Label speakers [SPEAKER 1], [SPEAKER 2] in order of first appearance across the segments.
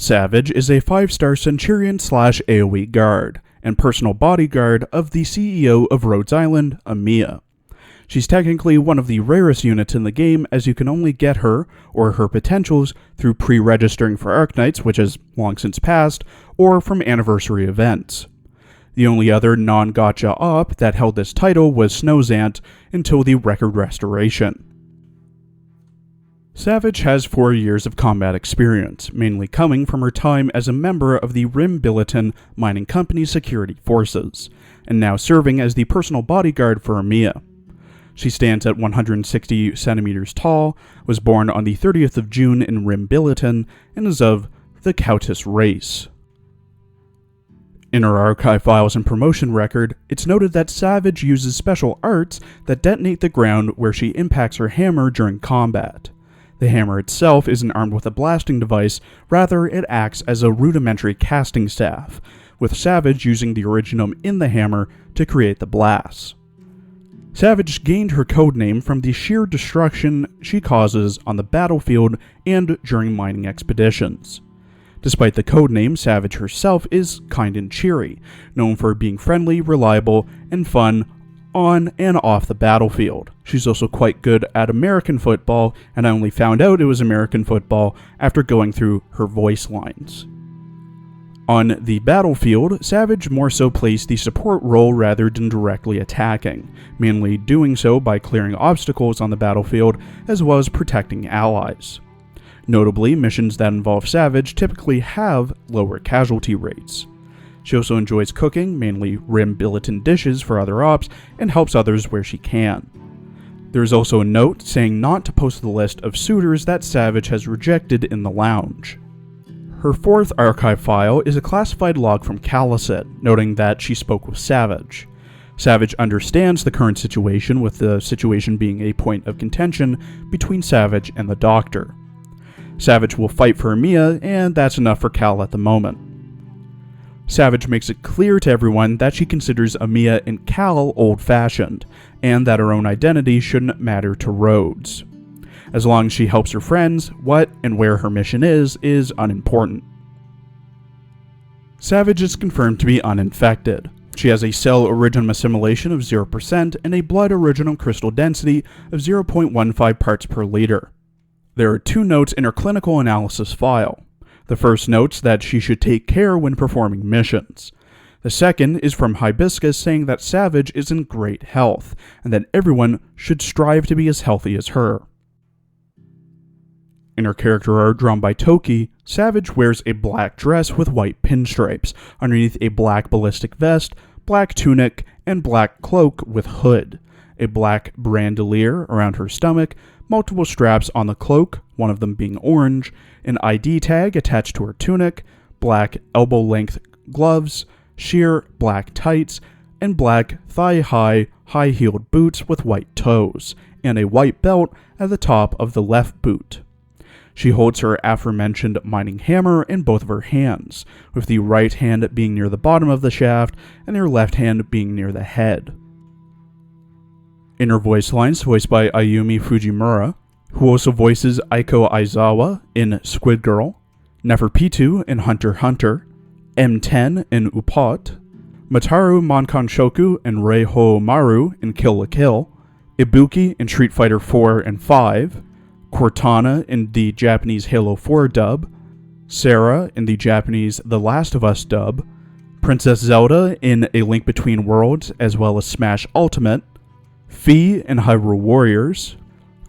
[SPEAKER 1] Savage is a 5-star Centurion/AoE guard and personal bodyguard of the CEO of Rhodes Island, Amiya. She's technically one of the rarest units in the game, as you can only get her or her potentials through pre-registering for Arknights, which has long since passed, or from anniversary events. The only other non-gacha op that held this title was Snowzant until the record restoration. Savage has 4 years of combat experience, mainly coming from her time as a member of the Rim Billiton Mining Company's security forces, and now serving as the personal bodyguard for Amiya. She stands at 160 centimeters tall, was born on the 30th of June in Rim Billiton, and is of the Countess race. In her archive files and promotion record, it's noted that Savage uses special arts that detonate the ground where she impacts her hammer during combat. The hammer itself isn't armed with a blasting device, rather it acts as a rudimentary casting staff, with Savage using the originum in the hammer to create the blasts. Savage gained her codename from the sheer destruction she causes on the battlefield and during mining expeditions. Despite the codename, Savage herself is kind and cheery, known for being friendly, reliable, and fun on and off the battlefield. She's also quite good at American football, and I only found out it was American football after going through her voice lines. On the battlefield, Savage more so plays the support role rather than directly attacking, mainly doing so by clearing obstacles on the battlefield as well as protecting allies. Notably, missions that involve Savage typically have lower casualty rates. She also enjoys cooking, mainly Rim Billiton dishes for other ops, and helps others where she can. There is also a note saying not to post the list of suitors that Savage has rejected in the lounge. Her 4th archive file is a classified log from Calicut, noting that she spoke with Savage. Savage understands the current situation, with the situation being a point of contention between Savage and the Doctor. Savage will fight for Amiya, and that's enough for Cal at the moment. Savage makes it clear to everyone that she considers Amiya and Cal old-fashioned, and that her own identity shouldn't matter to Rhodes. As long as she helps her friends, what and where her mission is unimportant. Savage is confirmed to be uninfected. She has a cell originum assimilation of 0% and a blood originum crystal density of 0.15 parts per liter. There are 2 notes in her clinical analysis file. The first notes that she should take care when performing missions. The second is from Hibiscus saying that Savage is in great health, and that everyone should strive to be as healthy as her. In her character art drawn by Toki, Savage wears a black dress with white pinstripes, underneath a black ballistic vest, black tunic, and black cloak with hood, a black bandolier around her stomach, multiple straps on the cloak, one of them being orange, an ID tag attached to her tunic, black elbow-length gloves, sheer black tights, and black thigh-high, high-heeled boots with white toes, and a white belt at the top of the left boot. She holds her aforementioned mining hammer in both of her hands, with the right hand being near the bottom of the shaft and her left hand being near the head. In her voice lines, voiced by Ayumi Fujimura, who also voices Aiko Aizawa in Squid Girl, Neferpitou in Hunter x Hunter, M10 in Upat, Mataru Monkanshoku and Reiho Maru in Kill la Kill, Ibuki in Street Fighter 4 and 5, Cortana in the Japanese Halo 4 dub, Sarah in the Japanese The Last of Us dub, Princess Zelda in A Link Between Worlds as well as Smash Ultimate, Fi in Hyrule Warriors,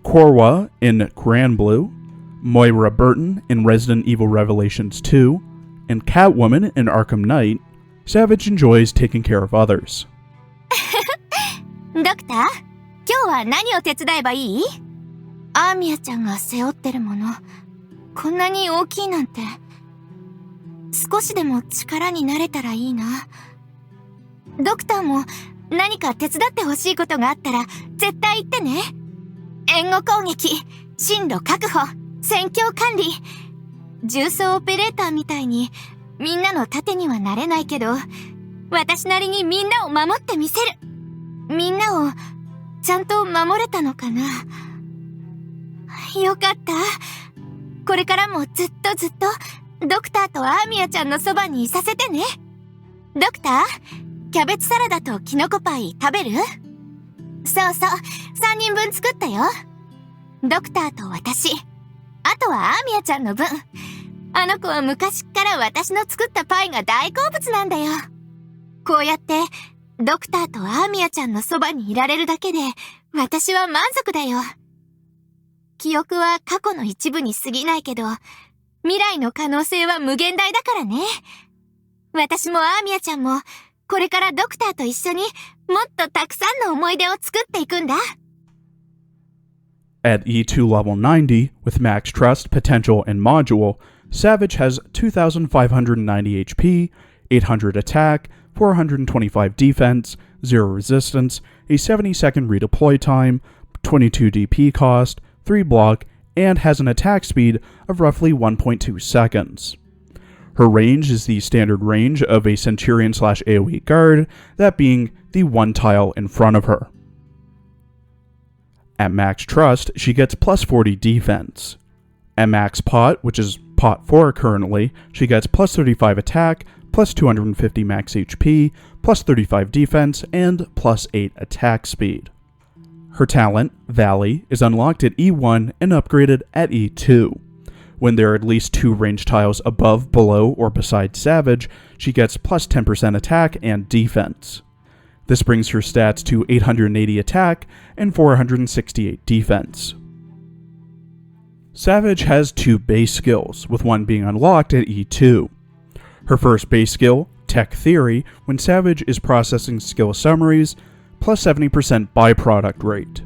[SPEAKER 1] Korwa in Grand Blue, Moira Burton in Resident Evil Revelations 2, and Catwoman in Arkham Knight. Savage enjoys taking care of others.
[SPEAKER 2] ドクター、今日は何を手伝えばいい？アーミヤちゃんが背負ってるもの、こんなに大きいなんて。少しでも力になれたらいいな。ドクターも何か手伝ってほしいことがあったら絶対言ってね。援護攻撃、進路確保、戦況管理。重装オペレーターみたいにみんなの盾にはなれないけど、私なりにみんなを守ってみせる。みんなをちゃんと守れたのかな。よかった。これからもずっとドクターとアーミヤちゃんのそばにいさせてね。ドクター、キャベツサラダとキノコパイ食べる？そうそう、3人分作ったよ。ドクターと私。あとはアーミヤちゃんの分。あの子は昔っから私の作ったパイが大好物なんだよ。こうやって、ドクターとアーミヤちゃんのそばにいられるだけで、私は満足だよ。記憶は過去の一部に過ぎないけど、未来の可能性は無限大だからね。私もアーミヤちゃんも、これからドクターと一緒にもっとたくさんの思い出を作っていくんだ。
[SPEAKER 1] At E2 level 90, with max trust, potential, and module, Savage has 2,590 HP, 800 attack, 425 defense, 0 resistance, a 70-second redeploy time, 22 DP cost, 3 block, and has an attack speed of roughly 1.2 seconds. Her range is the standard range of a Centurion/AoE guard, that being the one tile in front of her. At max trust, she gets plus 40 defense. At max pot, which is pot 4 currently, she gets plus 35 attack, plus 250 max HP, plus 35 defense, and plus 8 attack speed. Her talent, Valley, is unlocked at E1 and upgraded at E2. When there are at least 2 range tiles above, below, or beside Savage, she gets plus 10% attack and defense. This brings her stats to 880 attack and 468 defense. Savage has 2 base skills, with one being unlocked at E2. Her first base skill, Tech Theory, when Savage is processing skill summaries, plus 70% byproduct rate.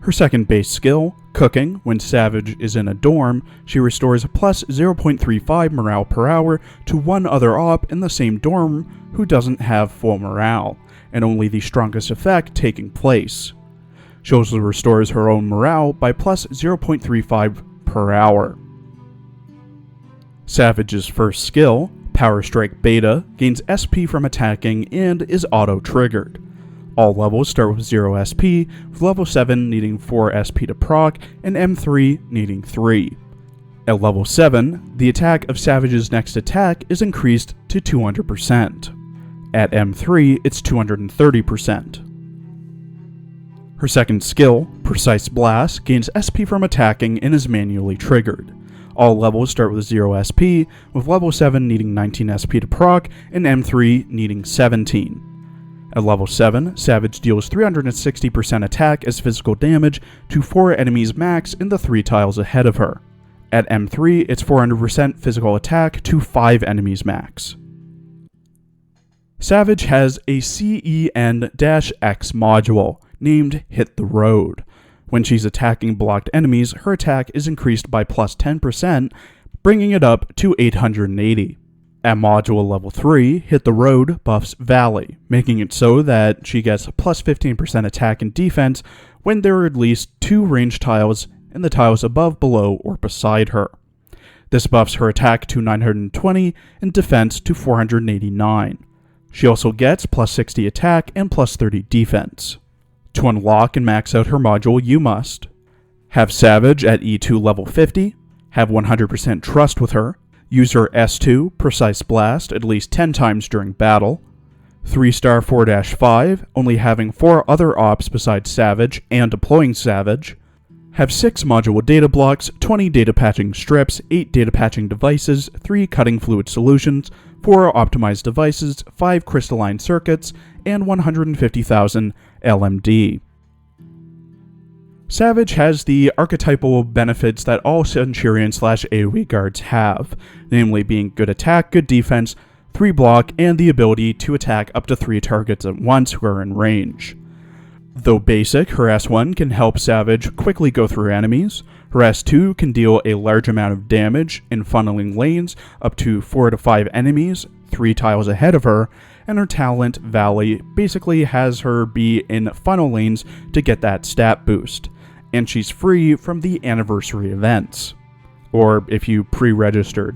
[SPEAKER 1] Her second base skill, Cooking, when Savage is in a dorm, she restores plus 0.35 morale per hour to one other op in the same dorm who doesn't have full morale, and only the strongest effect taking place. She also restores her own morale by plus 0.35 per hour. Savage's first skill, Power Strike Beta, gains SP from attacking and is auto-triggered. All levels start with 0 SP, with level 7 needing 4 SP to proc, and M3 needing 3. At level 7, the attack of Savage's next attack is increased to 200%. At M3, it's 230%. Her second skill, Precise Blast, gains SP from attacking and is manually triggered. All levels start with 0 SP, with level 7 needing 19 SP to proc, and M3 needing 17. At level 7, Savage deals 360% attack as physical damage to 4 enemies max in the 3 tiles ahead of her. At M3, it's 400% physical attack to 5 enemies max. Savage has a CEN-X module, named Hit the Road. When she's attacking blocked enemies, her attack is increased by plus 10%, bringing it up to 880. At module level 3, Hit the Road buffs Valley, making it so that she gets plus 15% attack and defense when there are at least 2 range tiles in the tiles above, below, or beside her. This buffs her attack to 920 and defense to 489. She also gets plus 60 attack and plus 30 defense. To unlock and max out her module, you must have Savage at E2 level 50, have 100% trust with her, use her S2 Precise Blast at least 10 times during battle, 3-star 4-5, only having 4 other ops besides Savage and deploying Savage, have 6 module data blocks, 20 data patching strips, 8 data patching devices, 3 cutting fluid solutions, 4 optimized devices, 5 crystalline circuits, and 150,000 LMD. Savage has the archetypal benefits that all Centurion/AoE guards have, namely being good attack, good defense, 3 block, and the ability to attack up to 3 targets at once who are in range. Though basic, her S1 can help Savage quickly go through enemies, her S2 can deal a large amount of damage in funneling lanes up to 4 to 5 enemies, 3 tiles ahead of her, and her talent, Valley, basically has her be in funnel lanes to get that stat boost, and she's free from the anniversary events, or if you pre-registered.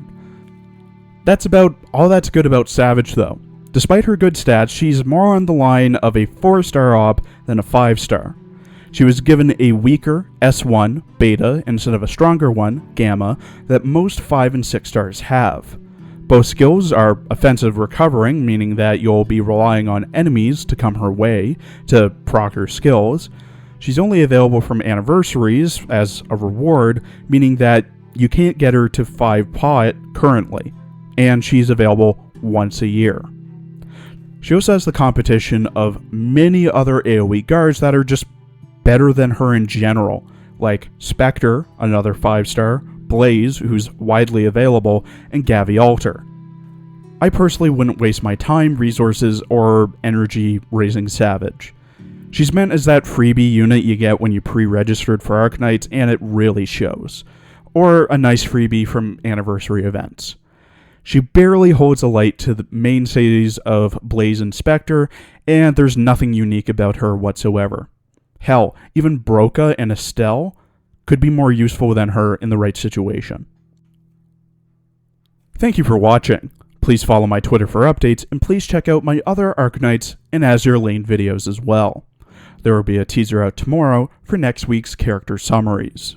[SPEAKER 1] That's about all that's good about Savage though. Despite her good stats, she's more on the line of a 4-star op than a 5-star. She was given a weaker S1 beta instead of a stronger one, gamma, that most 5 and 6 stars have. Both skills are offensive recovering, meaning that you'll be relying on enemies to come her way to proc her skills. She's only available from anniversaries as a reward, meaning that you can't get her to 5 pot currently, and she's available once a year. She also has the competition of many other AoE guards that are just better than her in general, like Spectre, another 5-star, Blaze, who's widely available, and Gavi Alter. I personally wouldn't waste my time, resources, or energy raising Savage. She's meant as that freebie unit you get when you pre-registered for Arknights, and it really shows. Or a nice freebie from anniversary events. She barely holds a light to the mainstays of Blaze and Spectre, and there's nothing unique about her whatsoever. Hell, even Broca and Estelle could be more useful than her in the right situation. Thank you for watching. Please follow my Twitter for updates, and please check out my other Arknights and Azure Lane videos as well. There will be a teaser out tomorrow for next week's character summaries.